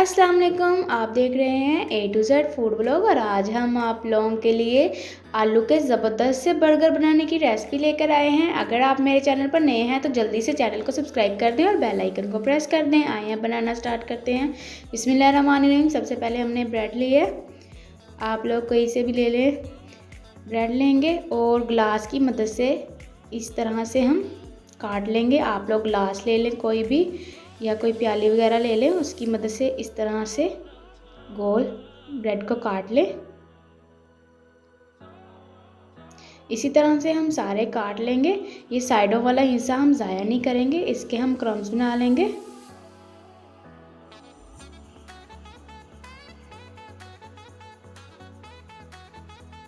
अस्सलाम वालेकुम। आप देख रहे हैं A to Z food blog और आज हम आप लोगों के लिए आलू के ज़बरदस्त से बर्गर बनाने की रेसिपी लेकर आए हैं। अगर आप मेरे चैनल पर नए हैं तो जल्दी से चैनल को सब्सक्राइब कर दें और बेल आइकन को प्रेस कर दें। आइए हम बनाना स्टार्ट करते हैं। बिस्मिल्लाहिर्रहमानिर्रहीम। सबसे पहले हमने ब्रेड ली है, आप लोग कहीं से भी ले लें। ब्रेड लेंगे और ग्लास की मदद से इस तरह से हम काट लेंगे। आप लोग ग्लास ले लें कोई भी, या कोई प्याली वगैरह ले लें, उसकी मदद से इस तरह से गोल ब्रेड को काट लें। इसी तरह से हम सारे काट लेंगे। ये साइडों वाला हिस्सा हम ज़ाया नहीं करेंगे, इसके हम क्रम्स बना लेंगे।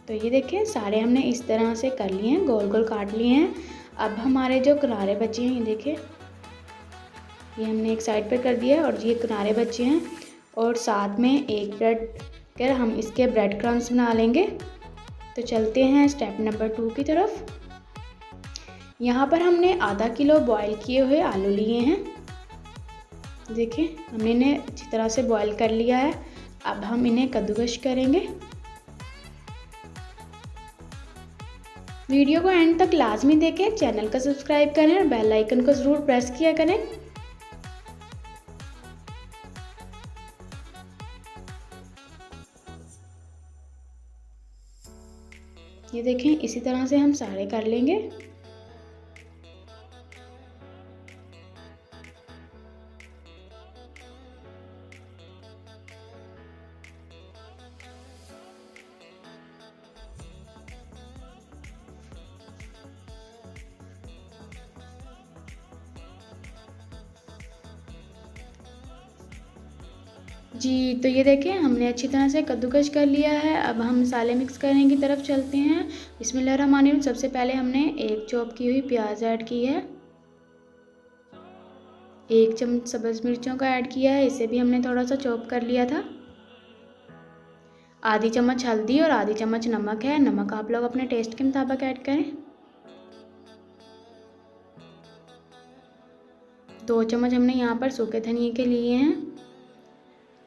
तो ये देखें सारे हमने इस तरह से कर लिए हैं, गोल गोल काट लिए हैं। अब हमारे जो किनारे बचे हैं, ये देखें, ये हमने एक साइड पर कर दिया है और ये किनारे बचे हैं। और साथ में एक ब्रेड कर हम इसके ब्रेड क्रम्स बना लेंगे। तो चलते हैं स्टेप नंबर 2 की तरफ। यहाँ पर हमने आधा किलो बॉईल किए हुए आलू लिए हैं। देखें हमने इन्हें अच्छी तरह से बॉईल कर लिया है। अब हम इन्हें कद्दूकश करेंगे। वीडियो को एंड तक लाजमी देखें, चैनल को सब्सक्राइब करें और बेल आइकन को ज़रूर प्रेस किया करें। ये देखें इसी तरह से हम सारे कर लेंगे। जी तो ये देखें हमने अच्छी तरह से कद्दूकश कर लिया है। अब हम मसाले मिक्स करने की तरफ चलते हैं। बिस्मिल्लाहिर्रहमानिर्रहीम। सबसे पहले हमने एक चॉप की हुई प्याज ऐड की है, 1 चम्मच सब्ज़ मिर्चों का ऐड किया है, इसे भी हमने थोड़ा सा चॉप कर लिया था। आधी चम्मच हल्दी और आधी चम्मच नमक है। नमक आप लोग अपने टेस्ट के मुताबिक ऐड करें। 2 चम्मच हमने यहाँ पर सूखे धनिए के लिए हैं।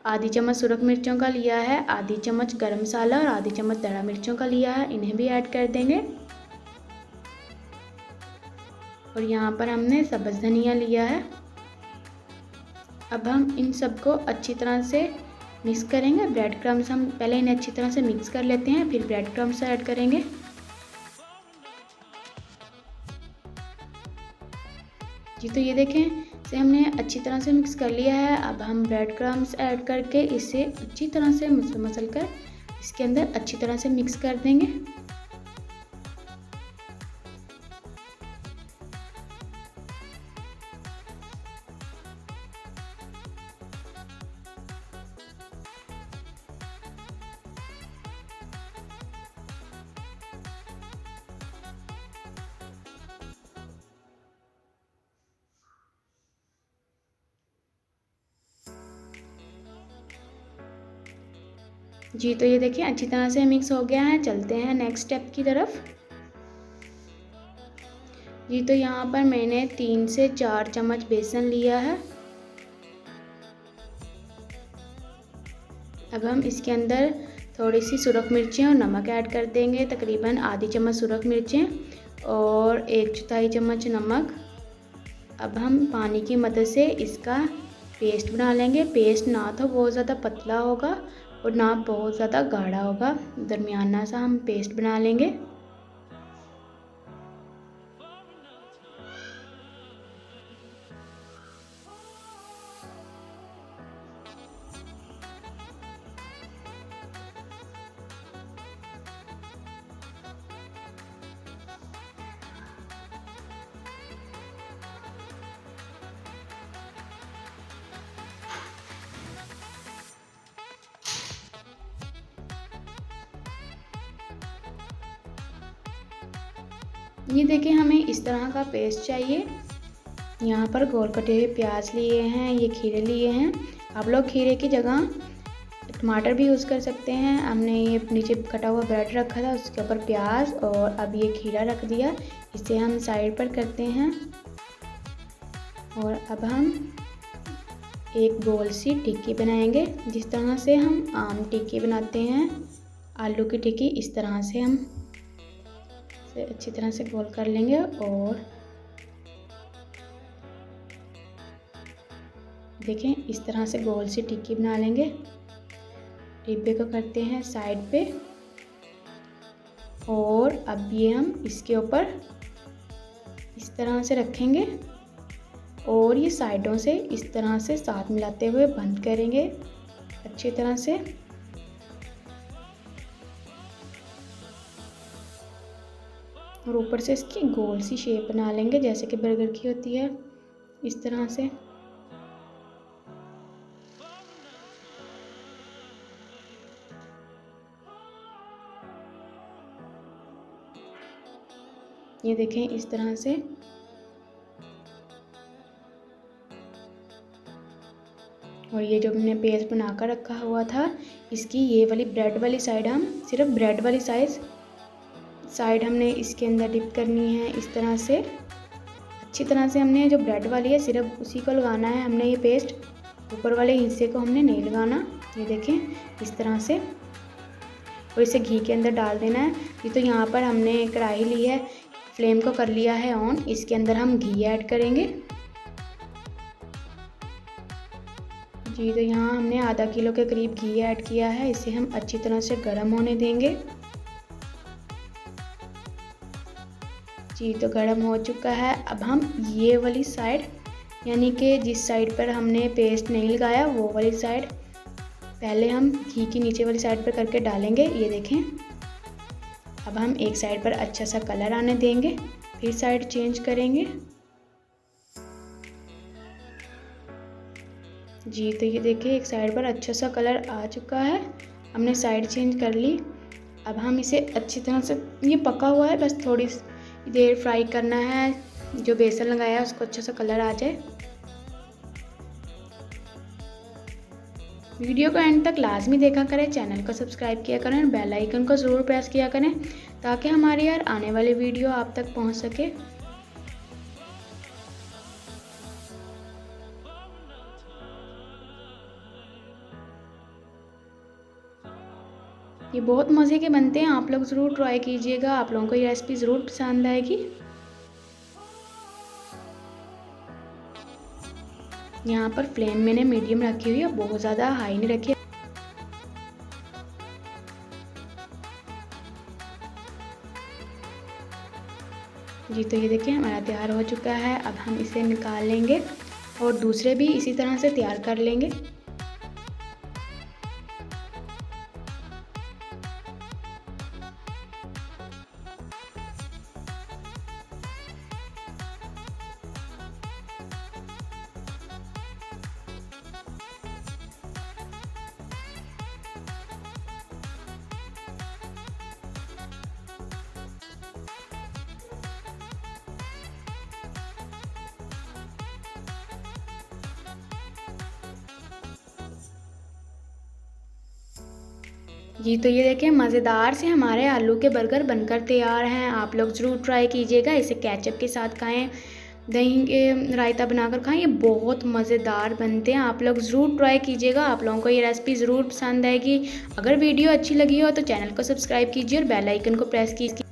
आधी चम्मच सुरख मिर्चों का लिया है, आधी चम्मच गरम मसाला और आधी चम्मच दड़ा मिर्चों का लिया है, इन्हें भी ऐड कर देंगे। और यहाँ पर हमने सब्ज़ धनिया लिया है। अब हम इन सबको अच्छी तरह से मिक्स करेंगे। ब्रेड क्रम्स हम पहले इन्हें अच्छी तरह से मिक्स कर लेते हैं, फिर ब्रेड क्रम्स ऐड करेंगे। जी तो ये देखें इसे हमने अच्छी तरह से मिक्स कर लिया है। अब हम ब्रेड क्रम्स ऐड करके इसे अच्छी तरह से मसल कर इसके अंदर अच्छी तरह से मिक्स कर देंगे। जी तो ये देखिए अच्छी तरह से मिक्स हो गया है। चलते हैं नेक्स्ट स्टेप की तरफ। जी तो यहाँ पर मैंने 3 से 4 चम्मच बेसन लिया है। अब हम इसके अंदर थोड़ी सी सुरख मिर्चें और नमक ऐड कर देंगे, तकरीबन आधी चम्मच सुरख मिर्चें और 1/4 चम्मच नमक। अब हम पानी की मदद से इसका पेस्ट बना लेंगे। पेस्ट ना तो बहुत ज़्यादा पतला होगा और ना बहुत ज़्यादा गाढ़ा होगा, दरमियाना सा हम पेस्ट बना लेंगे। ये देखिए हमें इस तरह का पेस्ट चाहिए। यहाँ पर गोल कटे हुए प्याज लिए हैं, ये खीरे लिए हैं। आप लोग खीरे की जगह टमाटर भी यूज़ कर सकते हैं। हमने ये नीचे कटा हुआ ब्रेड रखा था, उसके ऊपर प्याज और अब ये खीरा रख दिया। इसे हम साइड पर करते हैं और अब हम एक गोल सी टिक्की बनाएंगे। जिस तरह से हम आम टिक्की बनाते हैं, आलू की टिक्की, इस तरह से हम इसे अच्छी तरह से गोल कर लेंगे और देखें इस तरह से गोल सी टिक्की बना लेंगे। डिब्बे को करते हैं साइड पे और अब ये हम इसके ऊपर इस तरह से रखेंगे और ये साइडों से इस तरह से साथ मिलाते हुए बंद करेंगे अच्छी तरह से। और ऊपर से इसकी गोल सी शेप बना लेंगे जैसे कि बर्गर की होती है, इस तरह से। ये देखें इस तरह से। और ये जो हमने पेस्ट बनाकर रखा हुआ था, इसकी ये वाली ब्रेड वाली साइड हम सिर्फ ब्रेड वाली साइड हमने इसके अंदर डिप करनी है इस तरह से। अच्छी तरह से हमने जो ब्रेड वाली है सिर्फ उसी को लगाना है हमने, ये पेस्ट ऊपर वाले हिस्से को हमने नहीं लगाना। ये देखें इस तरह से। और इसे घी के अंदर डाल देना है। ये तो यहाँ पर हमने कढ़ाई ली है, फ्लेम को कर लिया है ऑन, इसके अंदर हम घी ऐड करेंगे। जी तो यहाँ हमने आधा किलो के करीब घी ऐड किया है। इसे हम अच्छी तरह से गर्म होने देंगे। जी तो गर्म हो चुका है। अब हम ये वाली साइड, यानी कि जिस साइड पर हमने पेस्ट नहीं लगाया वो वाली साइड पहले हम घी की नीचे वाली साइड पर करके डालेंगे। ये देखें। अब हम एक साइड पर अच्छा सा कलर आने देंगे, फिर साइड चेंज करेंगे। जी तो ये देखिए एक साइड पर अच्छा सा कलर आ चुका है, हमने साइड चेंज कर ली। अब हम इसे अच्छी तरह से, ये पका हुआ है, बस थोड़ी देर फ्राई करना है, जो बेसन लगाया है उसको अच्छा सा कलर आ जाए। वीडियो को एंड तक लाजमी देखा करें, चैनल को सब्सक्राइब किया करें, बेल आइकन को ज़रूर प्रेस किया करें ताकि हमारी यार आने वाली वीडियो आप तक पहुंच सके। ये बहुत मज़े के बनते हैं, आप लोग ज़रूर ट्राई कीजिएगा, आप लोगों को ये रेसिपी ज़रूर पसंद आएगी। यहाँ पर फ्लेम मैंने मीडियम रखी हुई है, बहुत ज़्यादा हाई नहीं रखी है। जी तो ये देखिए हमारा तैयार हो चुका है। अब हम इसे निकाल लेंगे और दूसरे भी इसी तरह से तैयार कर लेंगे। जी तो ये देखें मज़ेदार से हमारे आलू के बर्गर बनकर तैयार हैं। आप लोग ज़रूर ट्राई कीजिएगा, इसे केचप के साथ खाएं, दही के रायता बनाकर खाएं, ये बहुत मज़ेदार बनते हैं। आप लोग ज़रूर ट्राई कीजिएगा, आप लोगों को ये रेसिपी ज़रूर पसंद आएगी। अगर वीडियो अच्छी लगी हो तो चैनल को सब्सक्राइब कीजिए और बेल आइकन को प्रेस कीजिए।